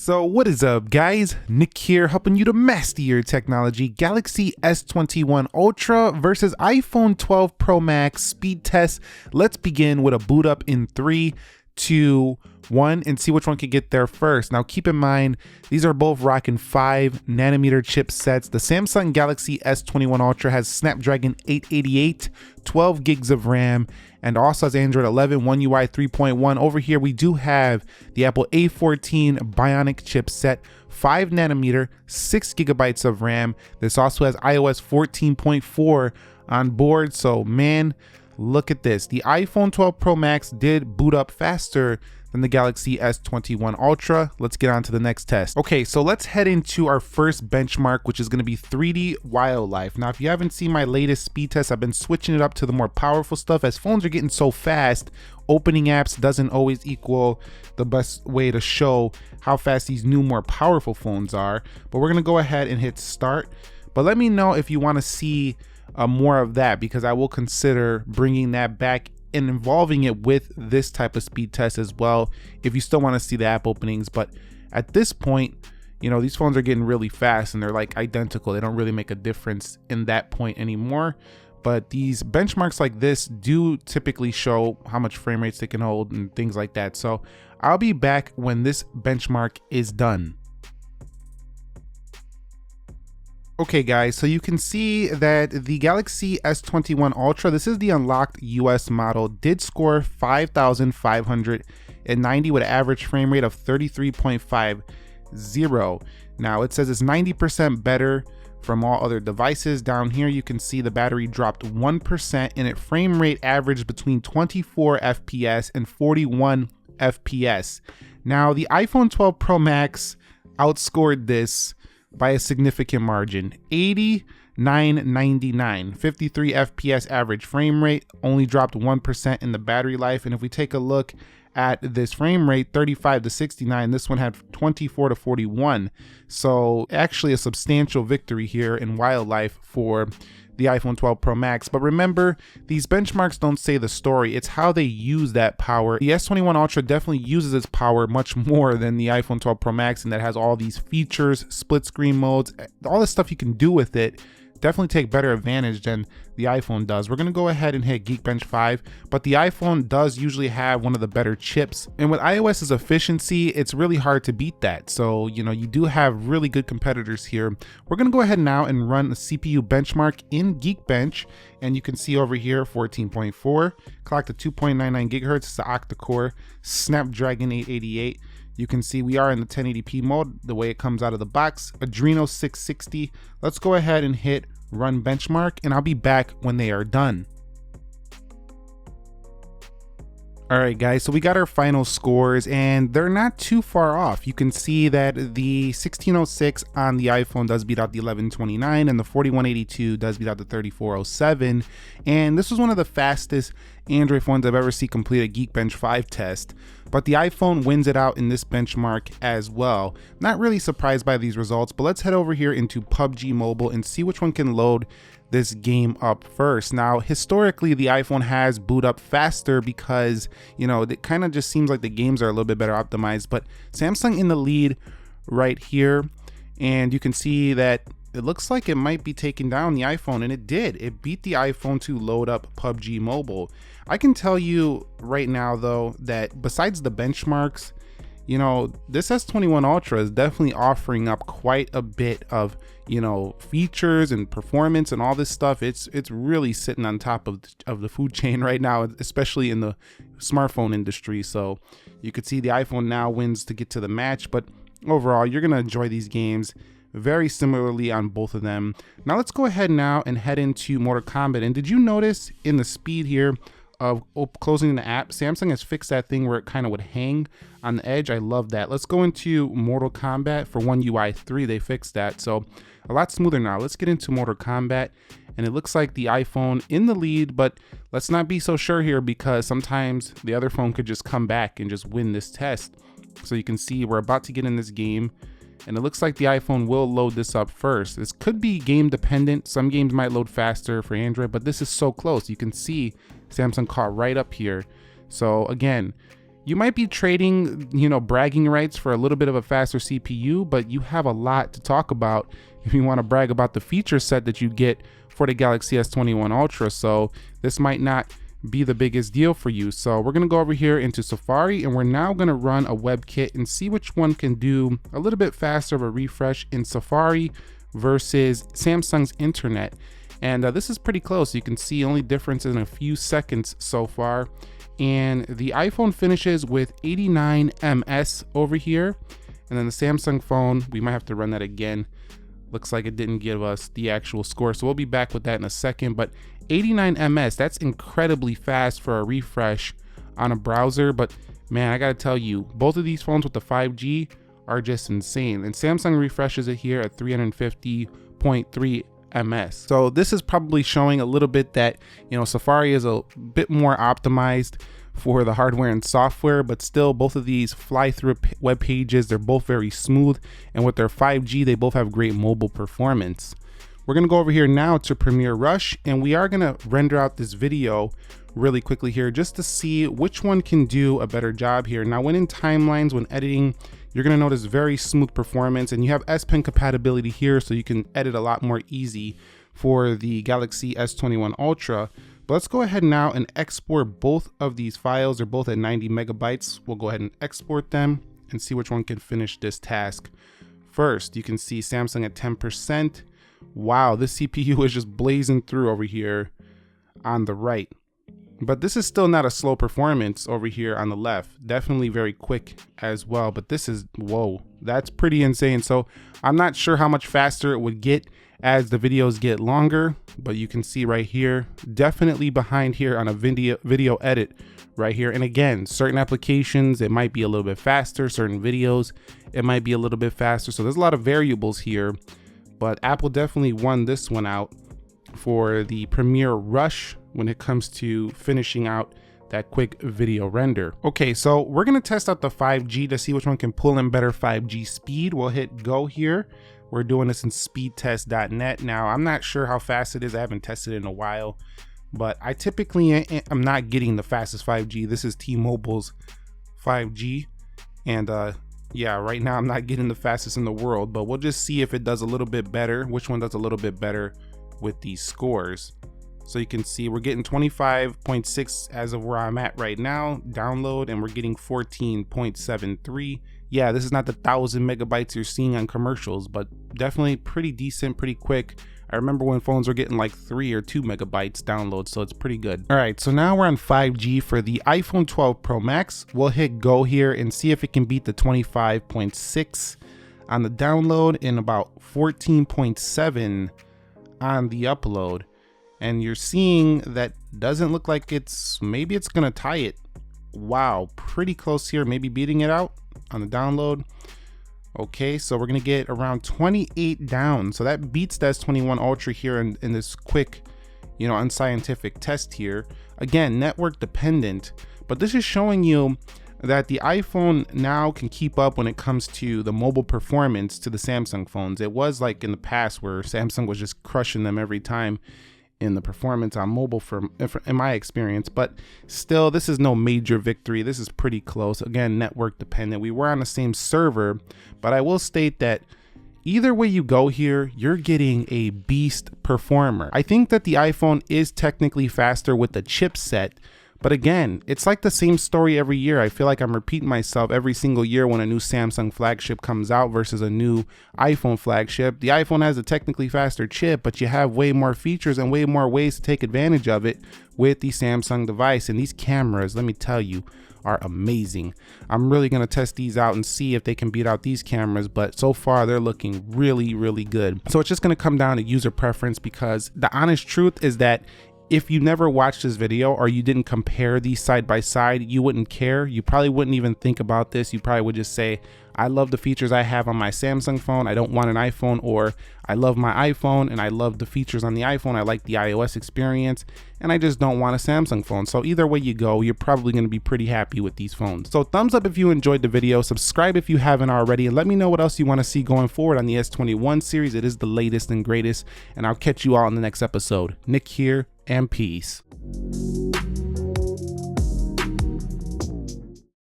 So what is up guys, Nick here helping you to master your technology. Galaxy S21 Ultra versus iPhone 12 Pro Max speed test. Let's begin with a boot up in 3, 2, 1 and see which one can get there first. Now keep in mind, these are both rocking 5 nanometer chipsets. The Samsung Galaxy S21 Ultra has Snapdragon 888, 12 gigs of RAM, and also has Android 11, One UI 3.1. Over here we do have the Apple A14 Bionic chipset, 5 nanometer, 6 gigabytes of RAM. This also has iOS 14.4 on board. So man, look at this. The iPhone 12 Pro Max did boot up faster than the Galaxy S21 Ultra. Let's get on to the next test. Okay, so let's head into our first benchmark, which is going to be 3D wildlife. Now, if you haven't seen my latest speed test, I've been switching it up to the more powerful stuff. As phones are getting so fast, opening apps doesn't always equal the best way to show how fast these new, more powerful phones are. But we're going to go ahead and hit start. But let me know if you want to see more of that, because I will consider bringing that back and involving it with this type of speed test as well, if you still want to see the app openings. But at this point, you know, these phones are getting really fast and they're like identical. They don't really make a difference in that point anymore. But these benchmarks like this do typically show how much frame rates they can hold and things like that. So I'll be back when this benchmark is done. Okay guys, so you can see that the Galaxy S21 Ultra, this is the unlocked US model, did score 5,590 with an average frame rate of 33.50. Now it says it's 90% better from all other devices. Down here you can see the battery dropped 1% and its frame rate averaged between 24 FPS and 41 FPS. Now the iPhone 12 Pro Max outscored this by a significant margin, 89.99, 53 FPS average frame rate, only dropped 1% in the battery life. And if we take a look at this frame rate, 35 to 69, this one had 24 to 41. So actually a substantial victory here in wildlife for the iPhone 12 Pro Max. But remember, these benchmarks don't say the story, it's how they use that power. The S21 Ultra definitely uses its power much more than the iPhone 12 Pro Max, and that has all these features, split screen modes, all the stuff you can do with it. Definitely take better advantage than the iPhone does. We're going to go ahead and hit Geekbench 5, but the iPhone does usually have one of the better chips, and with iOS's efficiency, it's really hard to beat that. So, you know, you do have really good competitors here. We're going to go ahead now and run a CPU benchmark in Geekbench, and you can see over here 14.4, clocked at 2.99 gigahertz, it's the octa-core Snapdragon 888. You can see we are in the 1080p mode, the way it comes out of the box, Adreno 660. Let's go ahead and hit run benchmark, and I'll be back when they are done. All right guys, so we got our final scores and they're not too far off. You can see that the 1606 on the iPhone does beat out the 1129 and the 4182 does beat out the 3407. And this was one of the fastest Android phones I've ever seen complete a Geekbench 5 test. But the iPhone wins it out in this benchmark as well. Not really surprised by these results, but let's head over here into PUBG Mobile and see which one can load this game up first. Now, historically, the iPhone has boot up faster because, you know, it kind of just seems like the games are a little bit better optimized, but Samsung in the lead right here. And you can see that it looks like it might be taking down the iPhone, and it did. It beat the iPhone to load up PUBG Mobile. I can tell you right now, though, that besides the benchmarks, you know, this S21 Ultra is definitely offering up quite a bit of, you know, features and performance and all this stuff. It's really sitting on top of the food chain right now, especially in the smartphone industry. So you could see the iPhone now wins to get to the match, but overall, you're going to enjoy these games very similarly on both of them. Now let's go ahead now and head into Mortal Kombat. And did you notice in the speed here of closing the app, Samsung has fixed that thing where it kind of would hang on the edge? I love that. Let's go into Mortal Kombat for One UI 3. They fixed that, so a lot smoother now. Let's get into Mortal Kombat, and it looks like the iPhone in the lead, but let's not be so sure here because sometimes the other phone could just come back and just win this test. So you can see we're about to get in this game, and it looks like the iPhone will load this up first. This could be game dependent. Some games might load faster for Android, but this is so close. You can see Samsung caught right up here. So again, You might be trading, you know, bragging rights for a little bit of a faster CPU, but you have a lot to talk about if you want to brag about the feature set that you get for the Galaxy S21 Ultra. So this might not be the biggest deal for you. So we're going to go over here into Safari, and we're now going to run a WebKit and see which one can do a little bit faster of a refresh in Safari versus Samsung's internet. And this is pretty close. You can see only difference in a few seconds so far. And the iPhone finishes with 89 ms over here. And then the Samsung phone, we might have to run that again. Looks like it didn't give us the actual score. So we'll be back with that in a second. But 89 ms, that's incredibly fast for a refresh on a browser. But man, I gotta tell you, both of these phones with the 5G are just insane. And Samsung refreshes it here at 350.3 ms. So this is probably showing a little bit that, you know, Safari is a bit more optimized for the hardware and software, but still both of these fly through web pages. They're both very smooth, and with their 5G, they both have great mobile performance. We're gonna go over here now to Premiere Rush, and we are gonna render out this video really quickly here just to see which one can do a better job here. Now, when in timelines, when editing, you're gonna notice very smooth performance, and you have S Pen compatibility here, so you can edit a lot more easy for the Galaxy S21 Ultra. But let's go ahead now and export both of these files. They're both at 90 megabytes. We'll go ahead and export them and see which one can finish this task first. You can see Samsung at 10%. Wow, this CPU is just blazing through over here on the right. But this is still not a slow performance over here on the left. Definitely very quick as well. But this is, whoa, that's pretty insane. So I'm not sure how much faster it would get as the videos get longer, but you can see right here, definitely behind here on a video edit right here. And again, certain applications, it might be a little bit faster. Certain videos, it might be a little bit faster. So there's a lot of variables here, but Apple definitely won this one out for the Premiere Rush when it comes to finishing out that quick video render. Okay, so we're gonna test out the 5G to see which one can pull in better 5G speed. We'll hit go here. We're doing this in speedtest.net. Now, I'm not sure how fast it is. I haven't tested it in a while, but I typically am not getting the fastest 5G. This is T-Mobile's 5G. And yeah, right now I'm not getting the fastest in the world, but we'll just see if it does a little bit better, which one does a little bit better with these scores. So you can see we're getting 25.6 as of where I'm at right now, download, and we're getting 14.73. Yeah, this is not the 1,000 megabytes you're seeing on commercials, but definitely pretty decent, pretty quick. I remember when phones were getting like 3 or 2 megabytes download, so it's pretty good. All right, so now we're on 5G for the iPhone 12 Pro Max. We'll hit go here and see if it can beat the 25.6 on the download and about 14.7 on the upload. And you're seeing that doesn't look like maybe it's gonna tie it. Wow, pretty close here, maybe beating it out on the download. Okay, so we're gonna get around 28 down. So that beats the S21 Ultra here in this quick, you know, unscientific test here. Again, network dependent, but this is showing you that the iPhone now can keep up when it comes to the mobile performance to the Samsung phones. It was like in the past where Samsung was just crushing them every time in the performance on mobile in my experience, but still this is no major victory. This is pretty close. Again, network dependent. We were on the same server, but I will state that either way you go here, you're getting a beast performer. I think that the iPhone is technically faster with the chipset, but again, it's like the same story every year. I feel like I'm repeating myself every single year when a new Samsung flagship comes out versus a new iPhone flagship. The iPhone has a technically faster chip, but you have way more features and way more ways to take advantage of it with the Samsung device. And these cameras, let me tell you, are amazing. I'm really gonna test these out and see if they can beat out these cameras, but so far they're looking really, really good. So it's just gonna come down to user preference, because the honest truth is that if you never watched this video or you didn't compare these side by side, you wouldn't care. You probably wouldn't even think about this. You probably would just say, I love the features I have on my Samsung phone. I don't want an iPhone, or I love my iPhone and I love the features on the iPhone. I like the iOS experience and I just don't want a Samsung phone. So either way you go, you're probably going to be pretty happy with these phones. So thumbs up if you enjoyed the video, subscribe if you haven't already, and let me know what else you want to see going forward on the S21 series. It is the latest and greatest, and I'll catch you all in the next episode. Nick here, and peace.